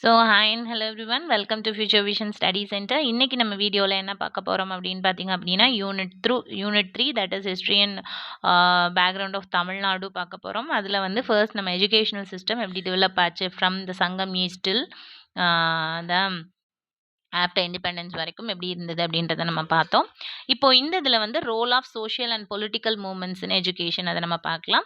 Hi and hello everyone. Welcome to future vision study centre. இன்னைக்கு நம்ம வீடியோவில் என்ன பார்க்க போகிறோம் அப்படின்னு பார்த்தீங்க அப்படின்னா unit 3 that is history and background of Tamil Nadu பார்க்க போகிறோம். அதில் வந்து ஃபர்ஸ்ட் நம்ம எஜுகேஷனல் சிஸ்டம் எப்படி டெவலப் ஆச்சு ஃப்ரம் த சங்கம் ஈஸ்டில் த ஆஃப்டர் இண்டிபெண்டன்ஸ் வரைக்கும் எப்படி இருந்தது அப்படின்றத நம்ம பார்த்தோம். இப்போ இந்த இதில் வந்து role of social and political movements in education அதை நம்ம பார்க்கலாம்.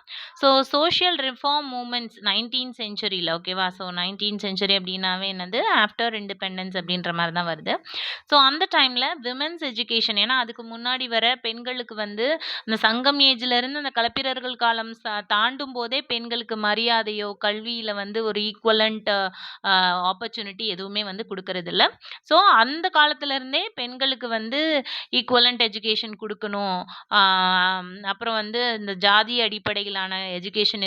சோஷியல் ரிஃபார்ம் மூமெண்ட்ஸ் 19th செஞ்சுரியில், ஓகேவா? 19th செஞ்சுரி அப்படின்னாவே என்னது, ஆஃப்டர் இண்டிபெண்டன்ஸ் அப்படின்ற மாதிரி தான் வருது. அந்த டைமில் விமென்ஸ் எஜுகேஷன், ஏன்னா அதுக்கு முன்னாடி வர பெண்களுக்கு வந்து இந்த சங்கம் ஏஜ்லேருந்து அந்த களப்பிரர்கள் காலம் தாண்டும் போதே பெண்களுக்கு மரியாதையோ கல்வியில் வந்து ஒரு ஈக்குவலண்ட் ஆப்பர்ச்சுனிட்டி எதுவுமே வந்து கொடுக்கறது இல்லை. அந்த காலத்துல இருந்தே பெண்களுக்கு வந்து ஈக்குவலண்ட் எஜுகேஷன் கொடுக்கணும். அப்புறம் வந்து இந்த ஜாதி அடிப்படையிலான எஜுகேஷன்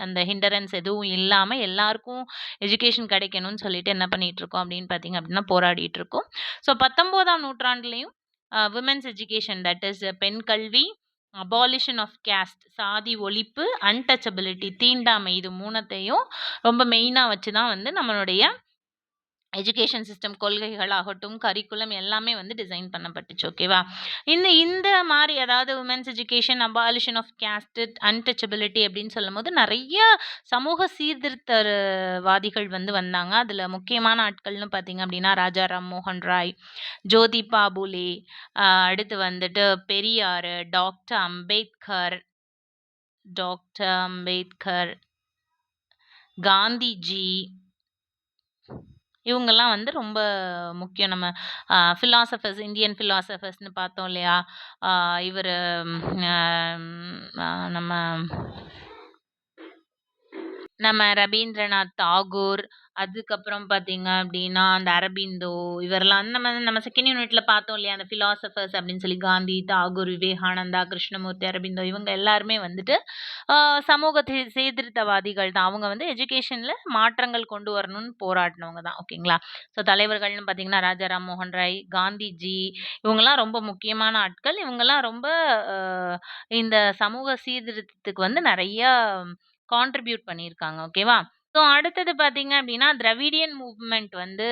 அந்த ஹிண்டரன்ஸ் எதுவும் இல்லாமல் எல்லாருக்கும் எஜுகேஷன் கிடைக்கணும்னு சொல்லிட்டு என்ன பண்ணிட்டு இருக்கோம் அப்படின்னு பார்த்தீங்க அப்படின்னா போராடிட்டு இருக்கோம். 19ஆம் நூற்றாண்டுலையும் விமென்ஸ் எஜுகேஷன், தட் இஸ் பெண் கல்வி, அபாலிஷன் ஆஃப் கேஸ்ட், சாதி ஒழிப்பு, அன்டச்சபிலிட்டி, தீண்டாமை, இது மூணத்தையும் ரொம்ப மெயினாக வச்சு தான் வந்து நம்மளுடைய எஜுகேஷன் சிஸ்டம் கொள்கைகளாகட்டும் கரிக்குலம் எல்லாமே வந்து டிசைன் பண்ணப்பட்டுச்சு, ஓகேவா? இந்த மாதிரி அதாவது women's education, abolition of caste, untouchability அப்படின்னு சொல்லும் போது நிறைய சமூக சீர்திருத்தவாதிகள் வந்து வந்தாங்க. அதில் முக்கியமான ஆட்கள்னு பார்த்தீங்க அப்படின்னா ராஜா ராம்மோகன் ராய், ஜோதிபா பூலே, அடுத்து வந்துட்டு பெரியார், டாக்டர் அம்பேத்கர், காந்திஜி, இவங்கெல்லாம் வந்து ரொம்ப முக்கியம். நம்ம ஃபிலாசபர்ஸ், இந்தியன் ஃபிலாசபர்ஸ்னு பார்த்தோம் இல்லையா? இவர் நம்ம ரவீந்திரநாத் தாகூர், அதுக்கப்புறம் பார்த்தீங்க அப்படின்னா அந்த அரபிந்தோ, இவரெல்லாம் நம்ம செகண்ட் யூனிட்ல பார்த்தோம் இல்லையா? அந்த ஃபிலாசபர்ஸ் அப்படின்னு சொல்லி காந்தி, தாகூர், விவேகானந்தா, கிருஷ்ணமூர்த்தி, அரபிந்தோ, இவங்க எல்லாருமே வந்துட்டு சமூக சீர்திருத்தவாதிகள் தான். அவங்க வந்து எஜுகேஷன்ல மாற்றங்கள் கொண்டு வரணும்னு போராடினவங்க தான், ஓகேங்களா? தலைவர்கள்னு பார்த்தீங்கன்னா ராஜா ராம்மோகன் ராய், காந்திஜி, இவங்கெல்லாம் ரொம்ப முக்கியமான ஆட்கள். இவங்கெல்லாம் ரொம்ப இந்த சமூக சீர்திருத்தத்துக்கு வந்து நிறைய கான்ட்ரிபியூட் பண்ணியிருக்காங்க, ஓகேவா? அடுத்தது பார்த்தீங்க அப்படின்னா திராவிடியன் மூவ்மெண்ட் வந்து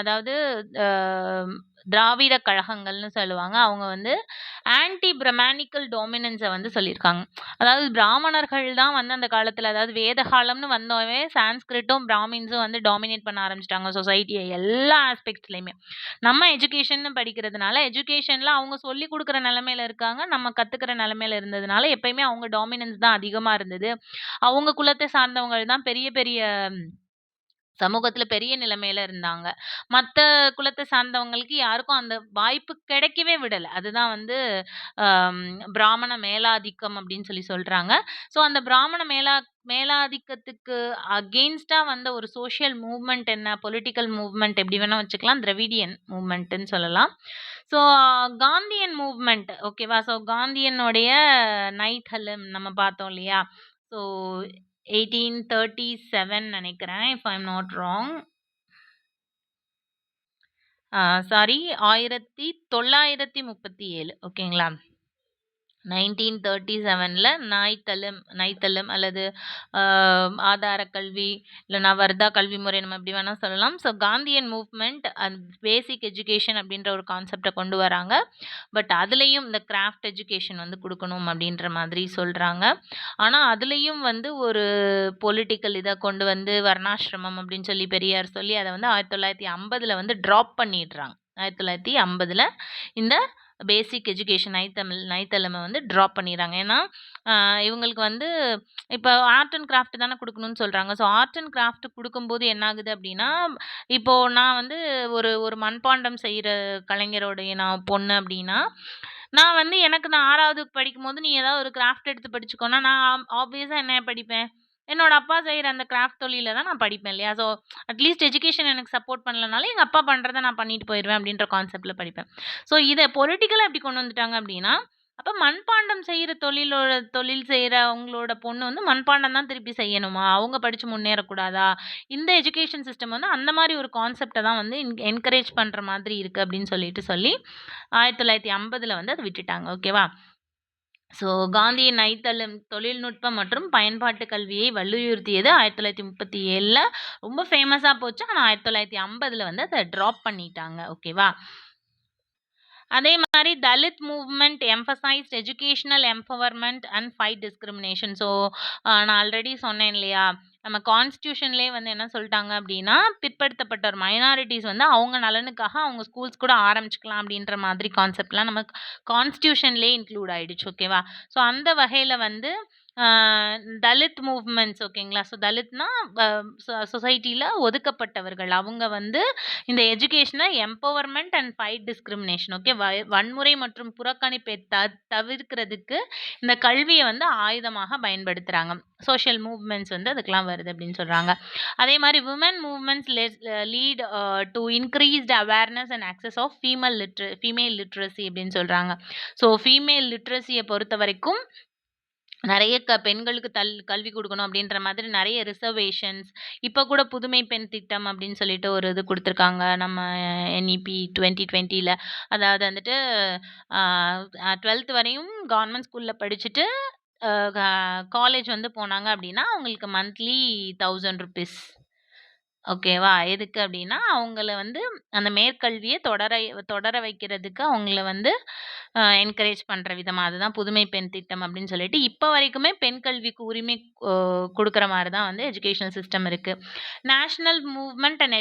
அதாவது திராவிட கழகங்கள்னு சொல்லுவாங்க. அவங்க வந்து ஆன்டி பிரமானிக்கல் டாமினன்ஸை வந்து சொல்லியிருக்காங்க. அதாவது பிராமணர்கள் தான் வந்து அந்த காலத்தில், அதாவது வேத காலம்னு வந்தோடனே சான்ஸ்கிரிட்டும் பிராமின்ஸும் வந்து டாமினேட் பண்ண ஆரம்பிச்சிட்டாங்க சொசைட்டியை எல்லா ஆஸ்பெக்ட்ஸ்லையுமே. நம்ம எஜுகேஷன் படிக்கிறதுனால எஜுகேஷனில் அவங்க சொல்லி கொடுக்குற நிலமையில இருக்காங்க, நம்ம கற்றுக்கிற நிலமையில இருந்ததுனால எப்பயுமே அவங்க டாமினன்ஸ் தான் அதிகமாக இருந்தது. அவங்க குலத்தை சார்ந்தவங்க தான் பெரிய பெரிய சமூகத்துல பெரிய நிலைமையில இருந்தாங்க. மத்த குலத்தை சார்ந்தவங்களுக்கு யாருக்கும் அந்த வாய்ப்பு கிடைக்கவே விடல. அதுதான் வந்து பிராமண மேலாதிக்கம் அப்படின்னு சொல்லி சொல்றாங்க. அந்த பிராமண மேலாதிக்கத்துக்கு அகெயின்ஸ்டா வந்த ஒரு சோஷியல் மூவ்மெண்ட் என்ன, பொலிட்டிக்கல் மூவ்மெண்ட் எப்படி வேணா வச்சுக்கலாம், திராவிடியன் மூவ்மெண்ட்னு சொல்லலாம். காந்தியன் மூவ்மெண்ட், ஓகேவா? காந்தியனுடைய நைட் ஹலம் நம்ம பார்த்தோம் இல்லையா? 1837 நினைக்கிறேன், if I'm not wrong. Sorry, 1937, ஓகேங்களா? 1937ல நைத்தலம் அல்லது ஆதார கல்வி இல்லைனா வர்தா கல்வி முறை, நம்ம எப்படி வேணால் சொல்லலாம். காந்தியன் மூவ்மெண்ட் பேசிக் எஜுகேஷன் அப்படின்ற ஒரு கான்செப்டை கொண்டு வராங்க. பட் அதுலேயும் இந்த கிராஃப்ட் எஜுகேஷன் வந்து கொடுக்கணும் அப்படின்ற மாதிரி சொல்கிறாங்க. ஆனால் அதுலேயும் வந்து ஒரு பொலிட்டிக்கல் இதை கொண்டு வந்து வர்ணாசிரமம் அப்படின்னு சொல்லி பெரியார் சொல்லி அதை வந்து 1950ல் வந்து ட்ராப் பண்ணிடுறாங்க. 1950ல் இந்த பேசிக் எஜுகேஷன் நைத்தலமை வந்து ட்ராப் பண்ணிடுறாங்க. ஏன்னா இவங்களுக்கு வந்து இப்போ ஆர்ட் அண்ட் கிராஃப்ட் தானே கொடுக்கணும்னு சொல்கிறாங்க. ஆர்ட் அண்ட் கிராஃப்ட் கொடுக்கும்போது என்ன ஆகுது அப்படின்னா, இப்போது நான் வந்து ஒரு மண்பாண்டம் செய்கிற கலைஞரோடைய நான் பொண்ணு அப்படின்னா, நான் வந்து நான் 6வது படிக்கும்போது நீ ஏதாவது ஒரு கிராஃப்ட் எடுத்து படிச்சுக்கோன்னா நான் ஆப்வியஸாக என்ன படிப்பேன், என்னோட அப்பா செய்கிற அந்த கிராஃப்ட் தொழில தான் நான் படிப்பேன் இல்லையா? அட்லீஸ்ட் எஜுகேஷன் எனக்கு சப்போர்ட் பண்ணலனாலும் எங்கள் அப்பா பண்ணுறதை நான் பண்ணிட்டு போயிடுவேன் அப்படின்ற கான்செப்டில் படிப்பேன். இதை பொலிட்டிக்கலாக எப்படி கொண்டு வந்துட்டாங்க அப்படின்னா, அப்போ மண்பாண்டம் செய்கிற தொழில் செய்கிற அவங்களோட பொண்ணு வந்து மண்பாண்டம் தான் திருப்பி செய்யணுமா, அவங்க படித்து முன்னேறக்கூடாதா? இந்த எஜுகேஷன் சிஸ்டம் வந்து அந்த மாதிரி ஒரு கான்செப்டை தான் வந்து என்கரேஜ் பண்ணுற மாதிரி இருக்குது அப்படின்னு சொல்லி 1950ல் வந்து அதை விட்டுட்டாங்க, ஓகேவா? ஸோ காந்தியின் தொழில்நுட்பம் மற்றும் பயன்பாட்டு கல்வியை வலியுறுத்தியது 1937ல ரொம்ப ஃபேமஸா போச்சு. ஆனா 1950ல வந்து அத ட்ராப் பண்ணிட்டாங்க. ஓகேவா? அதே மாரி Dalit movement emphasised educational empowerment and fight discrimination. So நான் ஆல்ரெடி சொன்னேன் இல்லையா? நம்ம கான்ஸ்டிடியூஷன்லேயே வந்து என்ன சொல்ட்டாங்க அப்படின்னா, பிற்படுத்தப்பட்டோர் மைனாரிட்டீஸ் வந்து அவங்க நலனுக்காக அவங்க ஸ்கூல்ஸ் கூட ஆரம்பிச்சுக்கலாம் அப்படின்ற மாதிரி கான்செப்ட்லாம் நம்ம கான்ஸ்டிடியூஷன்லேயே இன்க்ளூட் ஆயிடுச்சு. ஓகேவா? ஸோ அந்த வகையில வந்து அ தலித் மூவ்மெண்ட்ஸ் ஓகேங்களா? ஸோ தலித்னா அ சொசைட்டில ஒதுக்கப்பட்டவர்கள். அவங்க வந்து இந்த எஜுகேஷன empowerment and fight discrimination okay வன்முறை மற்றும் புறக்கணிப்பை தவிர்க்கிறதுக்கு இந்த கல்வியை வந்து ஆயுதமாக பயன்படுத்துறாங்க. சோஷியல் மூவ்மெண்ட்ஸ் வந்து அதுக்கெல்லாம் வருது அப்படின்னு சொல்றாங்க. அதே மாதிரி women movements lead to increased awareness and access of female literacy அப்படின்னு சொல்றாங்க. ஸோ ஃபீமேல் லிட்ரஸியை பொறுத்த வரைக்கும் நிறைய பெண்களுக்கு கல்வி கொடுக்கணும் அப்படின்ற மாதிரி நிறைய ரிசர்வேஷன்ஸ் இப்போ கூட புதுமை பெண் திட்டம் அப்படின்னு சொல்லிட்டு ஒரு இது கொடுத்துருக்காங்க நம்ம NEP 2020ல. அதாவது வந்துட்டு 12th வரையும் கவர்மெண்ட் ஸ்கூலில் படிச்சுட்டு காலேஜ் வந்து போனாங்க அப்படின்னா அவங்களுக்கு மந்த்லி 1000 ருபீஸ். ஓகேவா? எதுக்கு அப்படின்னா அவங்கள வந்து அந்த மேற்கல்வியை தொடர வைக்கிறதுக்கு அவங்கள வந்து என்கரேஜ் பண்ற விதமா அதுதான் புதுமை பெண் திட்டம் அப்படின்னு சொல்லிட்டு இப்போ வரைக்குமே பெண் கல்விக்கு உரிமை கொடுக்குற மாதிரி தான் வந்து எஜுகேஷன் சிஸ்டம் இருக்கு. National movement and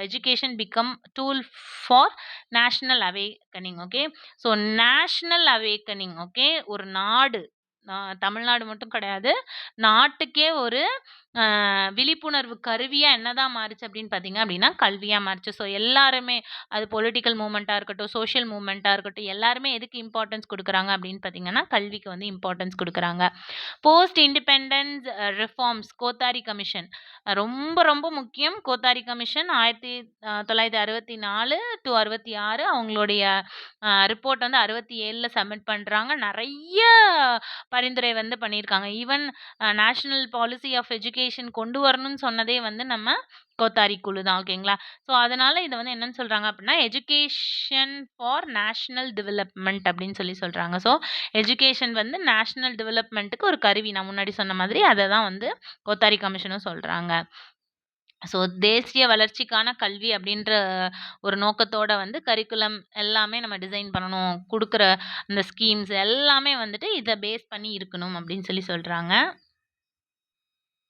education become tool for national awakening. Okay, so national awakening okay ஒரு நாடு தமிழ்நாடு மட்டும் கிடையாது, நாட்டுக்கே ஒரு விழிப்புணர்வு கருவியா என்னதான் மாறுச்சு அப்படின்னு பார்த்தீங்க அப்படின்னா கல்வியா மாறுச்சு. ஸோ எல்லாருமே அது பொலிட்டிக்கல் மூவ்மெண்ட்டாக இருக்கட்டும், சோஷியல் மூவ்மெண்ட்டாக இருக்கட்டும், எல்லாருமே எதுக்கு இம்பார்ட்டன்ஸ் கொடுக்குறாங்க அப்படின்னு பார்த்தீங்கன்னா கல்விக்கு வந்து இம்பார்ட்டன்ஸ் கொடுக்குறாங்க. Post independence reforms Kothari commission ரொம்ப ரொம்ப முக்கியம். கோத்தாரி கமிஷன் 1964 to 66 அவங்களுடைய ரிப்போர்ட் வந்து 67ல சப்மிட் பண்றாங்க. நிறைய பரிந்துரை வந்து பண்ணியிருக்காங்க. Even national policy of education கொண்டு வரணும்னு சொன்னதே வந்து நம்ம கோத்தாரி குழு தான். ஓகேங்களா? ஸோ அதனால இதை வந்து என்னன்னு சொல்றாங்க அப்படின்னா எஜுகேஷன் ஃபார் நேஷனல் டெவலப்மெண்ட் அப்படின்னு சொல்றாங்க. ஸோ எஜுகேஷன் வந்து நேஷனல் டெவலப்மெண்ட்டுக்கு ஒரு கருவி. நான் முன்னாடி சொன்ன மாதிரி அதை தான் வந்து கோத்தாரி கமிஷனும் சொல்றாங்க. ஸோ தேசிய வளர்ச்சிக்கான கல்வி அப்படின்ற ஒரு நோக்கத்தோட வந்து கரிக்குலம் எல்லாமே நம்ம டிசைன் பண்ணணும். கொடுக்குற அந்த ஸ்கீம்ஸ் எல்லாமே வந்துட்டு இதை பேஸ் பண்ணி இருக்கணும் அப்படின்னு சொல்றாங்க.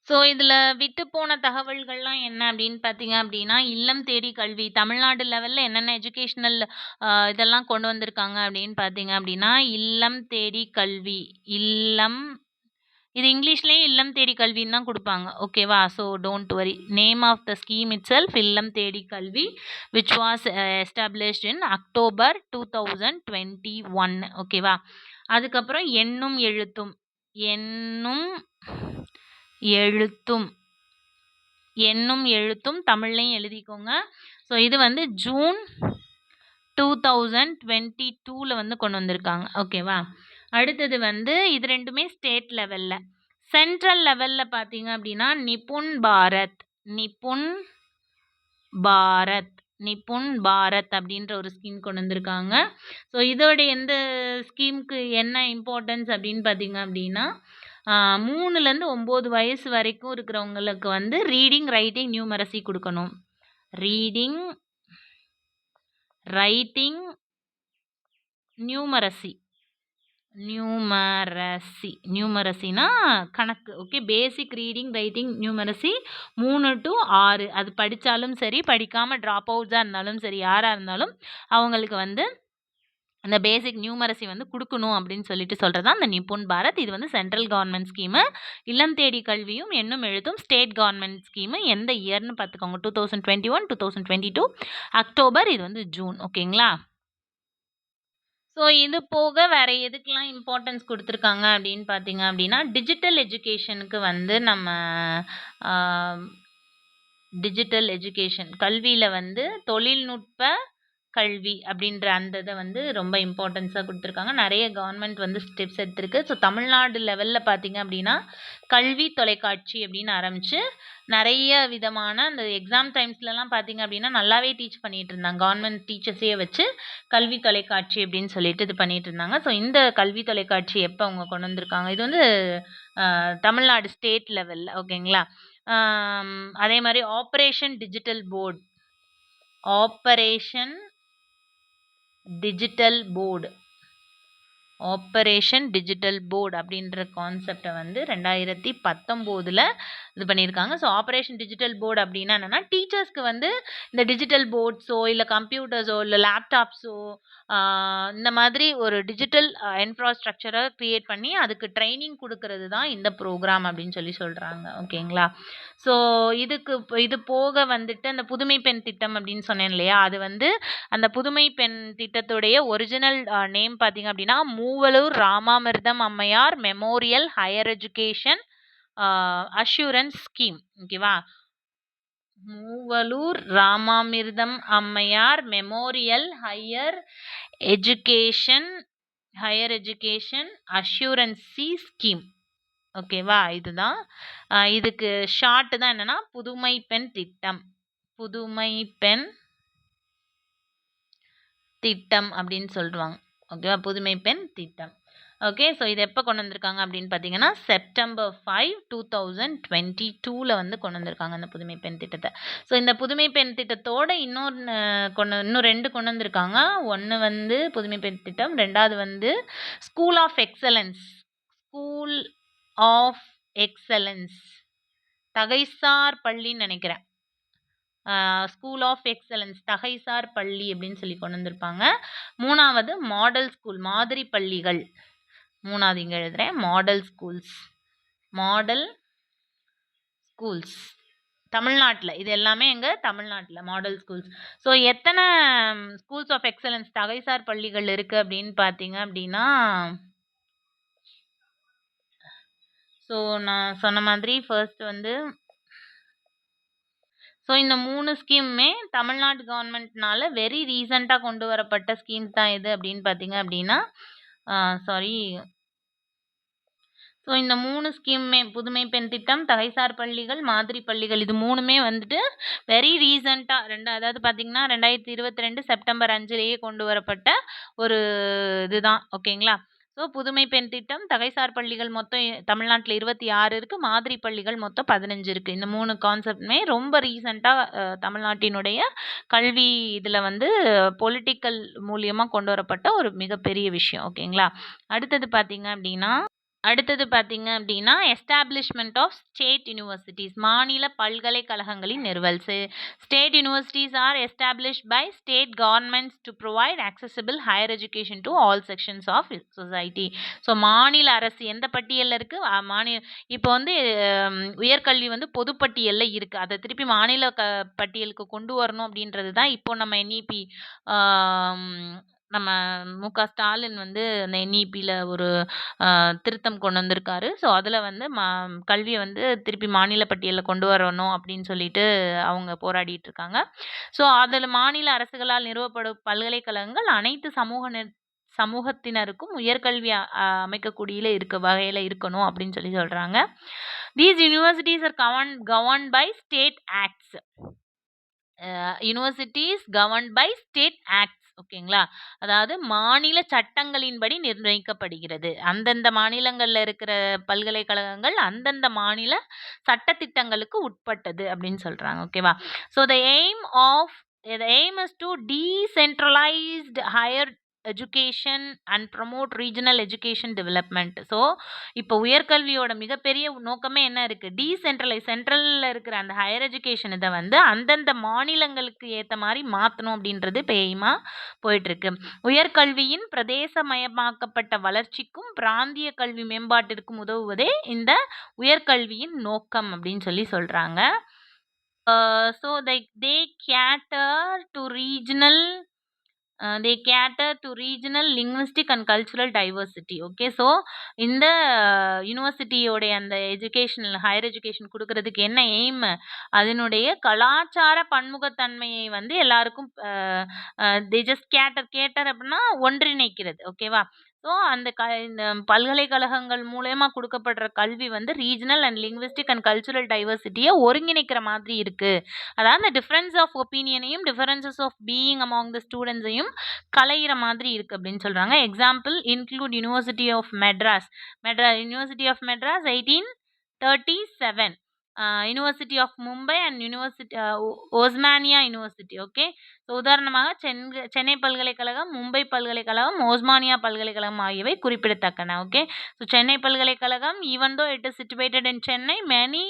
ஸோ இதில் விட்டு போன தகவல்கள்லாம் என்ன அப்படின்னு பார்த்தீங்க அப்படின்னா இல்லம் தேடி கல்வி தமிழ்நாடு லெவலில் என்னென்ன எஜுகேஷ்னல் இதெல்லாம் கொண்டு வந்திருக்காங்க அப்படின்னு பார்த்தீங்க அப்படின்னா இல்லம் தேடி கல்வி இது இங்கிலீஷ்லேயே இல்லம் தேடி கல்வின்னு தான் கொடுப்பாங்க. ஓகேவா? So don't worry. Name of the scheme itself Illam Thedi Kalvi which was established in October 2021. ஓகேவா? அதுக்கப்புறம் எண்ணும் எழுத்தும் தமிழ்லையும் எழுதிக்கோங்க. ஸோ இது வந்து ஜூன் 2022ல வந்து கொண்டு வந்திருக்காங்க. ஓகேவா? அடுத்தது வந்து இது ரெண்டுமே ஸ்டேட் லெவல்ல. சென்ட்ரல் லெவல்ல பார்த்தீங்க அப்படின்னா நிபுன் பாரத் அப்படின்ற ஒரு ஸ்கீம் கொண்டு வந்திருக்காங்க. ஸோ இதோட எந்த ஸ்கீமுக்கு என்ன இம்பார்ட்டன்ஸ் அப்படின்னு பார்த்தீங்க அப்படின்னா 3லேருந்து 9 வயசு வரைக்கும் இருக்கிறவங்களுக்கு வந்து ரீடிங் ரைட்டிங் நியூமரசி கொடுக்கணும். ரீடிங் ரைட்டிங் நியூமரசினா கணக்கு. Okay, basic reading writing numeracy 3 to 6 அது படித்தாலும் சரி படிக்காமல் ட்ராப் அவுட்ஸாக இருந்தாலும் சரி யாராக இருந்தாலும் அவங்களுக்கு வந்து அந்த பேசிக் நியூமரசி வந்து கொடுக்கணும் அப்படின்னு சொல்கிறது தான் அந்த நிபுன் பாரத். இது வந்து சென்ட்ரல் கவர்மெண்ட் ஸ்கீமு. இல்லம் தேடி கல்வியும் எண்ணும் எழுத்தும் ஸ்டேட் கவர்மெண்ட் ஸ்கீமு. எந்த இயர்னு பார்த்துக்கோங்க 2021 2022 அக்டோபர், இது வந்து ஜூன். ஓகேங்களா? ஸோ இது போக வேறு எதுக்கெலாம் இம்பார்ட்டன்ஸ் கொடுத்துருக்காங்க அப்படின்னு பார்த்தீங்க அப்படின்னா டிஜிட்டல் எஜுகேஷனுக்கு வந்து நம்ம டிஜிட்டல் எஜுகேஷன் கல்வியில் வந்து தொழில்நுட்ப கல்வி அப்படின்ற அந்த இதை வந்து ரொம்ப இம்பார்ட்டன்ஸாக கொடுத்துருக்காங்க. நிறைய கவர்மெண்ட் வந்து ஸ்டெப்ஸ் எடுத்திருக்கு. ஸோ தமிழ்நாடு லெவலில் பார்த்தீங்க அப்படின்னா கல்வி தொலைக்காட்சி அப்படின்னு ஆரம்பித்து நிறைய விதமான அந்த எக்ஸாம் டைம்ஸ்லலாம் பார்த்தீங்க அப்படின்னா நல்லாவே டீச் பண்ணிட்டு இருந்தாங்க. கவர்மெண்ட் டீச்சர்ஸையே வச்சு கல்வி தொலைக்காட்சி அப்படின்னு சொல்லிட்டு இது பண்ணிட்டு இருந்தாங்க. ஸோ இந்த கல்வி தொலைக்காட்சி எப்போ அவங்க கொண்டு வந்திருக்காங்க, இது வந்து தமிழ்நாடு ஸ்டேட் லெவலில், ஓகேங்களா. அதே மாதிரி operation digital board, operation digital board அப்படின்ற கான்செப்டை வந்து 2019 இது பண்ணியிருக்காங்க. ஸோ ஆப்ரேஷன் டிஜிட்டல் போர்டு அப்படின்னா என்னென்னா, டீச்சர்ஸ்க்கு வந்து இந்த டிஜிட்டல் போர்ட்ஸோ இல்லை கம்ப்யூட்டர்ஸோ இல்லை லேப்டாப்ஸோ இந்த மாதிரி ஒரு டிஜிட்டல் இன்ஃப்ராஸ்ட்ரக்சரை க்ரியேட் பண்ணி அதுக்கு ட்ரைனிங் கொடுக்கறது தான் இந்த ப்ரோக்ராம் அப்படின்னு சொல்கிறாங்க, ஓகேங்களா. ஸோ இது போக வந்துட்டு அந்த புதுமை பெண் திட்டம் அப்படின்னு சொன்னேன் இல்லையா, அது வந்து அந்த புதுமை பெண் திட்டத்துடைய ஒரிஜினல் நேம் பார்த்தீங்க அப்படின்னா மூவலூர் ராமாமிர்தம் அம்மையார் memorial higher education assurance scheme, ஓகேவா. மூவலூர் ராமாமிர்தம் அம்மையார் மெமோரியல் ஹையர் எஜுகேஷன் அஷூரன்சி ஸ்கீம், ஓகேவா. இதுதான் இதுக்கு ஷார்ட் தான் என்னன்னா புதுமை பெண் திட்டம் அப்படின்னு சொல்லுவாங்க, ஓகேவா. புதுமை பெண் திட்டம், ஓகே. ஸோ இது எப்போ கொண்டு வந்திருக்காங்க அப்படின்னு பார்த்தீங்கன்னா September 5, 2022 வந்து கொண்டு வந்திருக்காங்க அந்த புதுமை பெண் திட்டத்தை. ஸோ இந்த புதுமை பெண் திட்டத்தோட இன்னும் 2 கொண்டு வந்திருக்காங்க. ஒன்று வந்து புதுமை பெண் திட்டம், ரெண்டாவது வந்து ஸ்கூல் ஆஃப் எக்ஸலன்ஸ் தகைசார் பள்ளின்னு நினைக்கிறேன். ஸ்கூல் ஆஃப் எக்ஸலன்ஸ் தகைசார் பள்ளி அப்படின்னு சொல்லி கொண்டு வந்திருப்பாங்க. மூணாவது மாடல் ஸ்கூல் மாதிரி பள்ளிகள். மூணாவது இங்கே எழுதுகிறேன், மாடல் ஸ்கூல்ஸ் தமிழ்நாட்டில். இது எல்லாமே எங்கள் தமிழ்நாட்டில் மாடல் ஸ்கூல்ஸ். ஸோ எத்தனை ஸ்கூல்ஸ் ஆஃப் எக்ஸலன்ஸ் தகைசார் பள்ளிகள் இருக்குது அப்படின்னு பார்த்தீங்க அப்படின்னா, ஸோ நான் சொன்ன மாதிரி ஃபர்ஸ்ட் வந்து ஸோ இந்த 3 ஸ்கீமுமே தமிழ்நாடு கவர்மெண்ட்னால வெரி ரீசெண்டாக கொண்டு வரப்பட்ட ஸ்கீம்ஸ் தான் இது அப்படின்னு பார்த்தீங்க அப்படின்னா ஸோ இந்த 3 ஸ்கீமுமே புதுமை பெண் திட்டம், தகைசார் பள்ளிகள், மாதிரி பள்ளிகள், இது 3மே வந்துட்டு வெரி ரீசெண்டாக அதாவது பார்த்தீங்கன்னா 2022 செப்டம்பர் 5 கொண்டு வரப்பட்ட ஒரு இதுதான், ஓகேங்களா. ஸோ புதுமை பெண் திட்டம், தகைசார் பள்ளிகள் மொத்தம் தமிழ்நாட்டில் 26 இருக்குது, மாதிரி பள்ளிகள் மொத்தம் 15 இருக்குது. இந்த 3 கான்செப்டுமே ரொம்ப ரீசெண்டாக தமிழ்நாட்டினுடைய கல்வி இதில் வந்து பொலிட்டிக்கல் மூலியமாக கொண்டு வரப்பட்ட ஒரு மிகப்பெரிய விஷயம், ஓகேங்களா. அடுத்தது பார்த்தீங்க அப்படின்னா எஸ்டாப்ளிஷ்மெண்ட் ஆஃப் ஸ்டேட் யூனிவர்சிட்டிஸ், மாநில பல்கலைக்கழகங்களின் நிறுவல். State universities are established by state governments to provide accessible higher education to all sections of society. So மாநில அரசு எந்த பட்டியலில் இருக்குது, இப்போ வந்து உயர்கல்வி வந்து பொதுப்பட்டியலில் இருக்குது, அதை திருப்பி மாநில பட்டியலுக்கு கொண்டு வரணும் அப்படின்றது தான் இப்போ நம்ம NEP நம்ம மு.க. ஸ்டாலின் வந்து அந்த NEPயில் ஒரு திருத்தம் கொண்டு வந்திருக்காரு. ஸோ அதில் வந்து கல்வியை வந்து திருப்பி மாநில பட்டியலில் கொண்டு வரணும் அப்படின்னு சொல்லிட்டு அவங்க போராடிட்டு இருக்காங்க. ஸோ அதில் மாநில அரசுகளால் நிறுவப்படும் பல்கலைக்கழகங்கள் அனைத்து சமூகத்தினருக்கும் உயர்கல்வி அமைக்கக்கூடிய வகையில் இருக்கணும் அப்படின்னு சொல்கிறாங்க. These universities are governed by state acts. Universities governed by state acts, ஓகேங்களா. அதாவது மாநில சட்டங்களின்படி நிர்ணயிக்கப்படுகிறது. அந்தந்த மாநிலங்களில் இருக்கிற பல்கலைக்கழகங்கள் அந்தந்த மாநில சட்டத்திட்டங்களுக்கு உட்பட்டது அப்படின்னு சொல்கிறாங்க, ஓகேவா. So the aim is to decentralized higher education and promote regional education development. So இப்போ உயர்கல்வியோட மிகப்பெரிய நோக்கமே என்ன இருக்குது, சென்ட்ரலில் இருக்கிற அந்த ஹையர் எஜுகேஷன் இதை வந்து அந்தந்த மாநிலங்களுக்கு ஏற்ற மாதிரி மாற்றணும் அப்படின்றது இப்போ எய்மாக போயிட்டுருக்கு. உயர்கல்வியின் பிரதேசமயமாக்கப்பட்ட வளர்ச்சிக்கும் பிராந்திய கல்வி மேம்பாட்டிற்கும் உதவுவதே இந்த உயர்கல்வியின் நோக்கம் அப்படின்னு சொல்கிறாங்க. So they cater to regional they cater to regional linguistic and cultural diversity. Okay, so இந்த யூனிவர்சிட்டியோடைய அந்த எஜுகேஷனல் ஹையர் எஜுகேஷன் கொடுக்கறதுக்கு என்ன எய்ம், அதனுடைய கலாச்சார பன்முகத்தன்மையை வந்து எல்லாருக்கும் they just cater அப்படின்னா ஒன்றிணைக்கிறது. ஓகேவா? ஸோ அந்த இந்த பல்கலைக்கழகங்கள் மூலயமா கொடுக்கப்படுற கல்வி வந்து regional and linguistic and cultural டைவர்சிட்டியை ஒருங்கிணைக்கிற மாதிரி இருக்கு. அதாவது அந்த டிஃபரன்ஸ் ஆஃப் ஒப்பீனியனையும் differences of being among the ஸ்டூடெண்ட்ஸையும் கலையிற மாதிரி இருக்கு அப்படின்னு சொல்றாங்க. Example include university of Madras. University of Madras 1837, university of Mumbai and university Osmania university. Okay, so உதாரணமாக சென்னை பல்கலைக்கழகம், மும்பை பல்கலைக்கழகம், ஓஸ்மானியா பல்கலைக்கழகம் ஆகியவை குறிப்பிடத்தக்கன. ஓகே, ஸோ சென்னை பல்கலைக்கழகம் even though it is situated in Chennai, many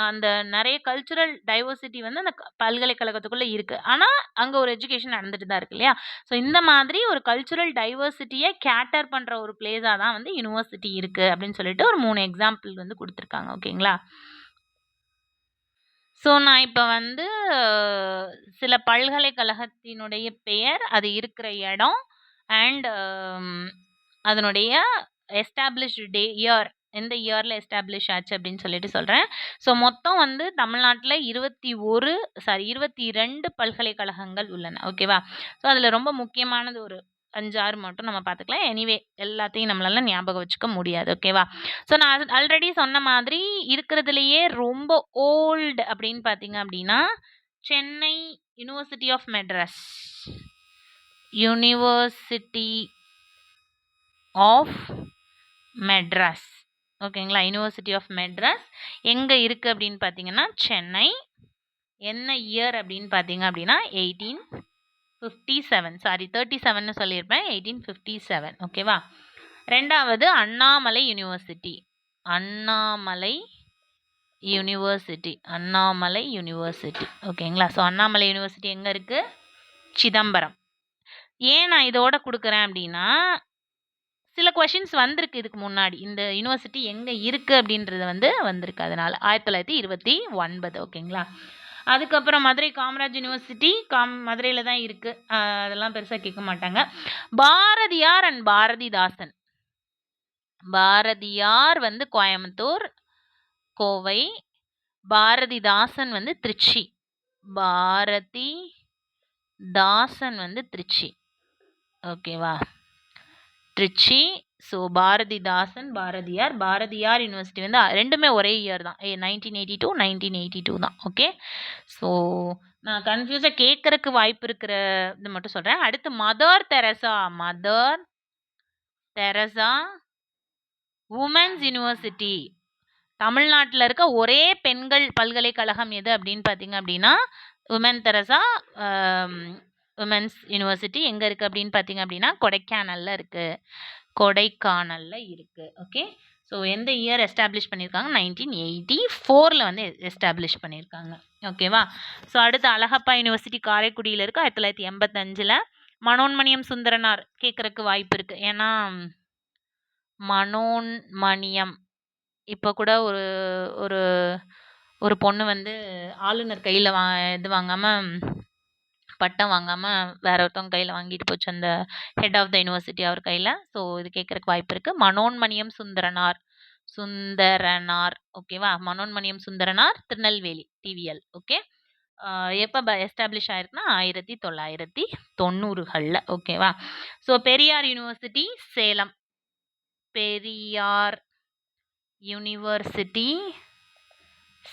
அந்த நிறைய கல்ச்சுரல் டைவர்சிட்டி வந்து அந்த பல்கலைக்கழகத்துக்குள்ளே இருக்குது. ஆனால் அங்கே ஒரு எஜுகேஷன் நடந்துட்டு தான் இருக்கு இல்லையா? ஸோ இந்த மாதிரி ஒரு கல்ச்சுரல் டைவர்சிட்டியை கேட்டர் பண்ணுற ஒரு பிளேஸாக தான் வந்து யூனிவர்சிட்டி இருக்குது அப்படின்னு சொல்லிட்டு ஒரு 3 எக்ஸாம்பிள் வந்து கொடுத்துருக்காங்க. ஓகேங்களா? ஸோ நான் இப்போ வந்து சில பல்கலைக்கழகத்தினுடைய பெயர், அது இருக்கிற இடம் அண்ட் அதனுடைய எஸ்டாப்ளிஷ்டு இயர், எந்த இயரில் எஸ்டாப்ளிஷ் ஆச்சு அப்படின்னு சொல்லிட்டு சொல்கிறேன். ஸோ மொத்தம் வந்து தமிழ்நாட்டில் 22 பல்கலைக்கழகங்கள் உள்ளன. ஓகேவா? ஸோ அதில் ரொம்ப முக்கியமானது ஒரு 5-6 மட்டும் நம்ம பார்த்துக்கலாம். எனிவே எல்லாத்தையும் நம்மளால ஞாபகம் வச்சுக்க முடியாது. ஓகேவா? ஸோ நான் ஆல்ரெடி சொன்ன மாதிரி இருக்கிறதுலையே ரொம்ப ஓல்டு அப்படின்னு பார்த்தீங்க அப்படின்னா Chennai university of Madras. University of Madras. ஓகேங்களா? யூனிவர்சிட்டி ஆஃப் மெட்ராஸ் எங்கே இருக்குது அப்படின்னு பார்த்தீங்கன்னா சென்னை. என்ன இயர் அப்படின்னு பார்த்தீங்க அப்படின்னா 1857. சாரி, 37ன்னு சொல்லியிருப்பேன். 1857. ஓகேவா? ரெண்டாவது அண்ணாமலை யூனிவர்சிட்டி. அண்ணாமலை யூனிவர்சிட்டி. ஓகேங்களா? ஸோ அண்ணாமலை யூனிவர்சிட்டி எங்கே இருக்குது? சிதம்பரம். ஏன் நான் இதோட கொடுக்குறேன் அப்படின்னா சில கொஷின்ஸ் வந்திருக்கு இதுக்கு முன்னாடி, இந்த யூனிவர்சிட்டி எங்கே இருக்குது அப்படின்றது வந்து வந்திருக்கு. அதனால் 1929. ஓகேங்களா? அதுக்கப்புறம் மதுரை காமராஜ் யூனிவர்சிட்டி மதுரையில் தான் இருக்குது. அதெல்லாம் பெருசாக கேட்க மாட்டாங்க. பாரதியார் அண்ட் பாரதிதாசன். பாரதியார் வந்து கோயம்புத்தூர், கோவை. பாரதிதாசன் வந்து திருச்சி. பாரதிதாசன் வந்து திருச்சி. ஓகேவா? திருச்சி. ஸோ பாரதிதாசன், பாரதியார் யூனிவர்சிட்டி வந்து ரெண்டுமே ஒரே இயர் தான், 1982 தான். ஓகே, ஸோ நான் கன்ஃபியூஸாக கேட்குறக்கு வாய்ப்பு இருக்கிற இது மட்டும் சொல்கிறேன். அடுத்து மதர் தெரசா உமன்ஸ் யூனிவர்சிட்டி. தமிழ்நாட்டில் இருக்க ஒரே பெண்கள் பல்கலைக்கழகம் எது அப்படின்னு பார்த்தீங்க அப்படின்னா உமன் தெரசா உமன்ஸ் யூனிவர்சிட்டி எங்கே இருக்குது அப்படின்னு பார்த்தீங்க அப்படின்னா கொடைக்கானலில் இருக்குது. ஓகே, ஸோ எந்த இயர் எஸ்டாப்ளிஷ் பண்ணியிருக்காங்க? 1984 வந்து எஸ்டாப்ளிஷ் பண்ணியிருக்காங்க. ஓகேவா? ஸோ அடுத்து அழகப்பா யூனிவர்சிட்டி காரைக்குடியில் இருக்குது, 1985. மனோன்மணியம் சுந்தரனார் கேட்குறக்கு வாய்ப்பு இருக்குது. ஏன்னா மனோன்மணியம் இப்போ கூட ஒரு ஒரு பொண்ணு வந்து ஆளுநர் கையில் இது வாங்காமல், பட்டம் வாங்காமல் வேற ஒருத்தவங்க கையில் வாங்கிட்டு போச்சு, அந்த ஹெட் ஆஃப் த யூனிவர்சிட்டி அவர் கையில். ஸோ இது கேட்குறக்கு வாய்ப்பு இருக்குது. மனோன்மணியம் சுந்தரனார். ஓகேவா? மனோன்மணியம் சுந்தரனார், திருநெல்வேலி, டிவிஎல். ஓகே, எப்போ எஸ்டாப்ளிஷ் ஆயிருக்குன்னா 1990களில். ஓகேவா? So Periyar university Salem. Periyar university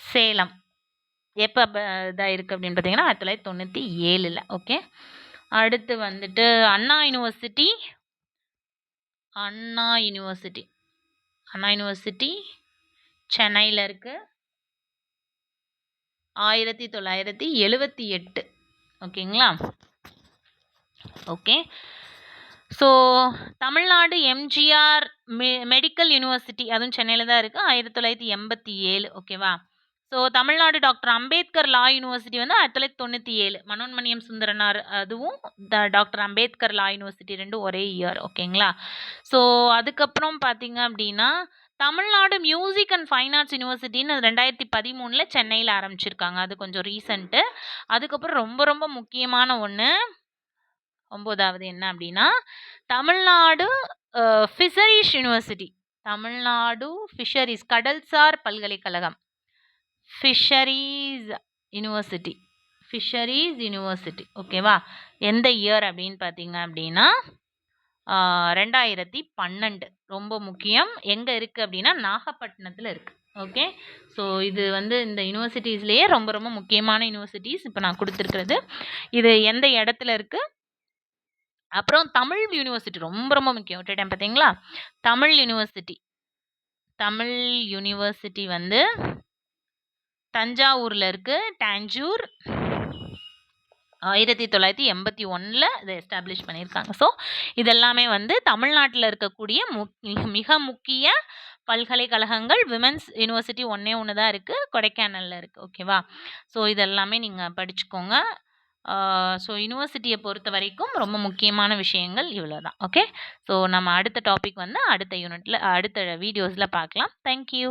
Salem எப்போ இதாக இருக்குது அப்படின்னு பார்த்தீங்கன்னா 1997. ஓகே, அடுத்து வந்துட்டு அண்ணா யூனிவர்சிட்டி சென்னையில் இருக்குது, 1978. ஓகேங்களா? Okay, so Tamil Nadu MGR medical university, அதுவும் சென்னையில் தான் இருக்குது, 1987. ஓகேவா? ஸோ தமிழ்நாடு டாக்டர் அம்பேத்கர் லா யூனிவர்சிட்டி வந்து 1997. மனோன்மணியம் சுந்தரனார் அதுவும் டாக்டர் அம்பேத்கர் லா யூனிவர்சிட்டி ரெண்டும் ஒரே இயர். ஓகேங்களா? ஸோ அதுக்கப்புறம் பார்த்தீங்க அப்படின்னா Tamil Nadu music and fine arts யூனிவர்சிட்டின்னு 2013 சென்னையில் ஆரம்பிச்சிருக்காங்க. அது கொஞ்சம் ரீசெண்ட்டு. அதுக்கப்புறம் ரொம்ப ரொம்ப முக்கியமான ஒன்று 9வது என்ன அப்படின்னா Tamil Nadu fisheries university. Tamil Nadu fisheries கடல்சார் பல்கலைக்கழகம். Fisheries university. Fisheries university. ஓகேவா? எந்த இயர் அப்படின்னு பார்த்தீங்க அப்படின்னா 2012. ரொம்ப முக்கியம். எங்கே இருக்குது அப்படின்னா நாகப்பட்டினத்தில் இருக்குது. ஓகே. ஸோ இது வந்து இந்த யூனிவர்சிட்டிஸ்லேயே ரொம்ப ரொம்ப முக்கியமான யூனிவர்சிட்டிஸ் இப்போ நான் கொடுத்துருக்கிறது. இது எந்த இடத்துல இருக்குது? அப்புறம் தமிழ் யூனிவர்சிட்டி ரொம்ப ரொம்ப முக்கியம். விட்டுட்டேன் பார்த்தீங்களா? தமிழ் யூனிவர்சிட்டி. தமிழ் யூனிவர்சிட்டி வந்து தஞ்சாவூரில் இருக்குது. டாஞ்சூர் 1981 இதை எஸ்டாப்ளிஷ் பண்ணியிருக்காங்க. ஸோ இதெல்லாமே வந்து தமிழ்நாட்டில் இருக்கக்கூடிய மிக முக்கிய பல்கலைக்கழகங்கள். விமென்ஸ் யூனிவர்சிட்டி ஒன்று தான் இருக்குது, கொடைக்கானலில் இருக்குது. ஓகேவா? ஸோ இதெல்லாமே நீங்கள் படிச்சுக்கோங்க. ஸோ யூனிவர்சிட்டியை பொறுத்த வரைக்கும் ரொம்ப முக்கியமான விஷயங்கள் இவ்வளோ தான். ஓகே. ஸோ நம்ம அடுத்த டாபிக் வந்து அடுத்த யூனிட்டில் அடுத்த வீடியோஸில் பார்க்கலாம். தேங்க்யூ.